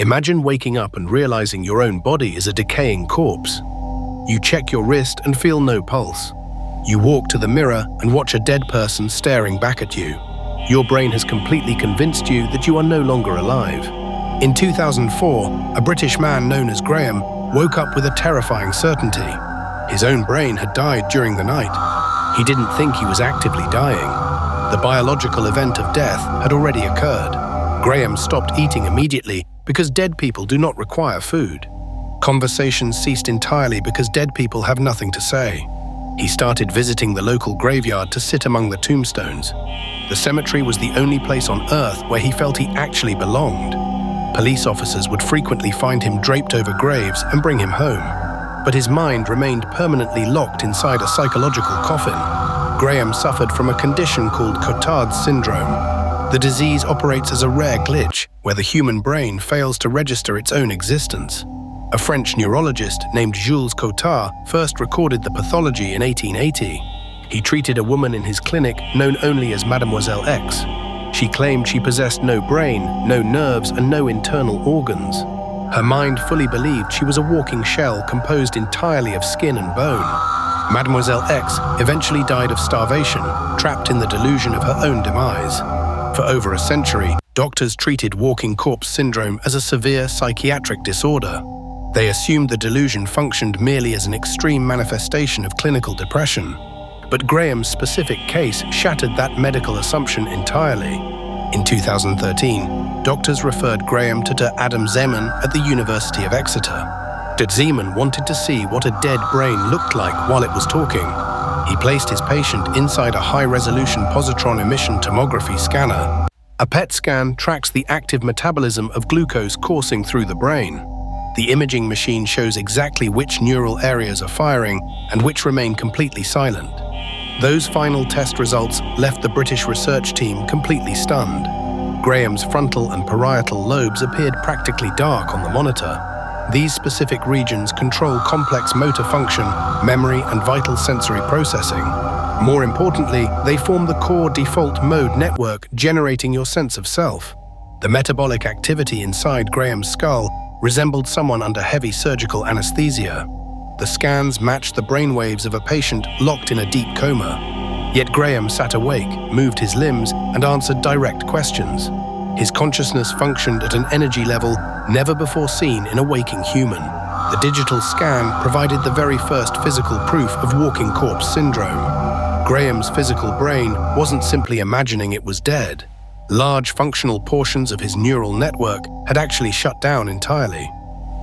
Imagine waking up and realizing your own body is a decaying corpse. You check your wrist and feel no pulse. You walk to the mirror and watch a dead person staring back at you. Your brain has completely convinced you that you are no longer alive. In 2004, a British man known as Graham woke up with a terrifying certainty. His own brain had died during the night. He didn't think he was actively dying. The biological event of death had already occurred. Graham stopped eating immediately because dead people do not require food. Conversations ceased entirely because dead people have nothing to say. He started visiting the local graveyard to sit among the tombstones. The cemetery was the only place on Earth where he felt he actually belonged. Police officers would frequently find him draped over graves and bring him home. But his mind remained permanently locked inside a psychological coffin. Graham suffered from a condition called Cotard syndrome. The disease operates as a rare glitch where the human brain fails to register its own existence. A French neurologist named Jules Cotard first recorded the pathology in 1880. He treated a woman in his clinic known only as Mademoiselle X. She claimed she possessed no brain, no nerves, and no internal organs. Her mind fully believed she was a walking shell composed entirely of skin and bone. Mademoiselle X eventually died of starvation, trapped in the delusion of her own demise. For over a century, doctors treated walking corpse syndrome as a severe psychiatric disorder. They assumed the delusion functioned merely as an extreme manifestation of clinical depression. But Graham's specific case shattered that medical assumption entirely. In 2013, doctors referred Graham to Dr. Adam Zeman at the University of Exeter. Dr. Zeman wanted to see what a dead brain looked like while it was talking. He placed his patient inside a high-resolution positron emission tomography scanner. A PET scan tracks the active metabolism of glucose coursing through the brain. The imaging machine shows exactly which neural areas are firing and which remain completely silent. Those final test results left the British research team completely stunned. Graham's frontal and parietal lobes appeared practically dark on the monitor. These specific regions control complex motor function, memory, and vital sensory processing. More importantly, they form the core default mode network generating your sense of self. The metabolic activity inside Graham's skull resembled someone under heavy surgical anesthesia. The scans matched the brainwaves of a patient locked in a deep coma. Yet Graham sat awake, moved his limbs, and answered direct questions. His consciousness functioned at an energy level never before seen in a waking human. The digital scan provided the very first physical proof of walking corpse syndrome. Graham's physical brain wasn't simply imagining it was dead. Large functional portions of his neural network had actually shut down entirely.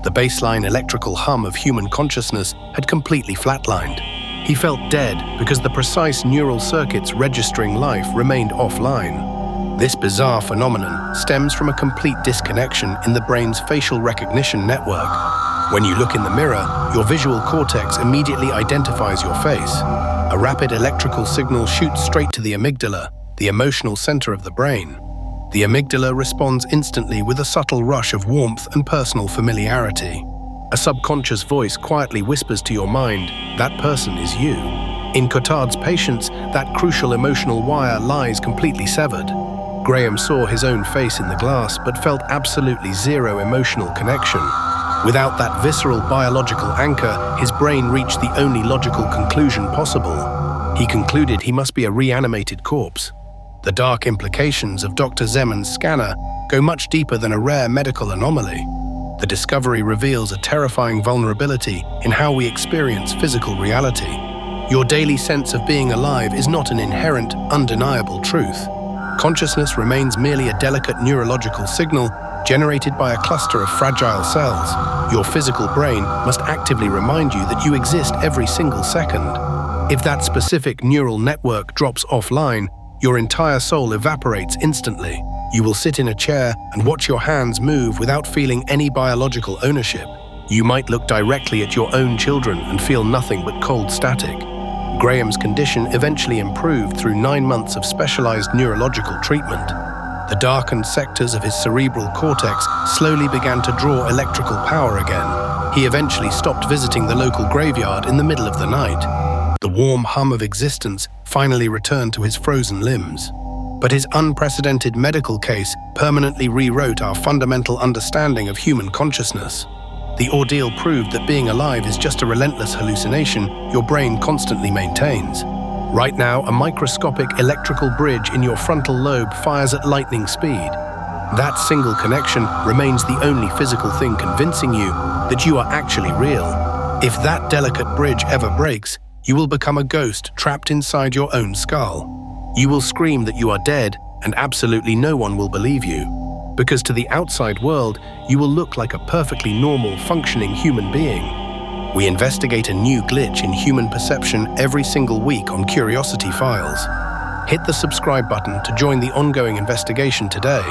The baseline electrical hum of human consciousness had completely flatlined. He felt dead because the precise neural circuits registering life remained offline. This bizarre phenomenon stems from a complete disconnection in the brain's facial recognition network. When you look in the mirror, your visual cortex immediately identifies your face. A rapid electrical signal shoots straight to the amygdala, the emotional center of the brain. The amygdala responds instantly with a subtle rush of warmth and personal familiarity. A subconscious voice quietly whispers to your mind, "That person is you." In Cotard's patients, that crucial emotional wire lies completely severed. Graham saw his own face in the glass but felt absolutely zero emotional connection. Without that visceral biological anchor, his brain reached the only logical conclusion possible. He concluded he must be a reanimated corpse. The dark implications of Dr. Zeman's scanner go much deeper than a rare medical anomaly. The discovery reveals a terrifying vulnerability in how we experience physical reality. Your daily sense of being alive is not an inherent, undeniable truth. Consciousness remains merely a delicate neurological signal generated by a cluster of fragile cells. Your physical brain must actively remind you that you exist every single second. If that specific neural network drops offline, your entire soul evaporates instantly. You will sit in a chair and watch your hands move without feeling any biological ownership. You might look directly at your own children and feel nothing but cold static. Graham's condition eventually improved through 9 months of specialized neurological treatment. The darkened sectors of his cerebral cortex slowly began to draw electrical power again. He eventually stopped visiting the local graveyard in the middle of the night. The warm hum of existence finally returned to his frozen limbs. But his unprecedented medical case permanently rewrote our fundamental understanding of human consciousness. The ordeal proved that being alive is just a relentless hallucination your brain constantly maintains. Right now, a microscopic electrical bridge in your frontal lobe fires at lightning speed. That single connection remains the only physical thing convincing you that you are actually real. If that delicate bridge ever breaks, you will become a ghost trapped inside your own skull. You will scream that you are dead, and absolutely no one will believe you. Because to the outside world, you will look like a perfectly normal, functioning human being. We investigate a new glitch in human perception every single week on Curiosity Files. Hit the subscribe button to join the ongoing investigation today.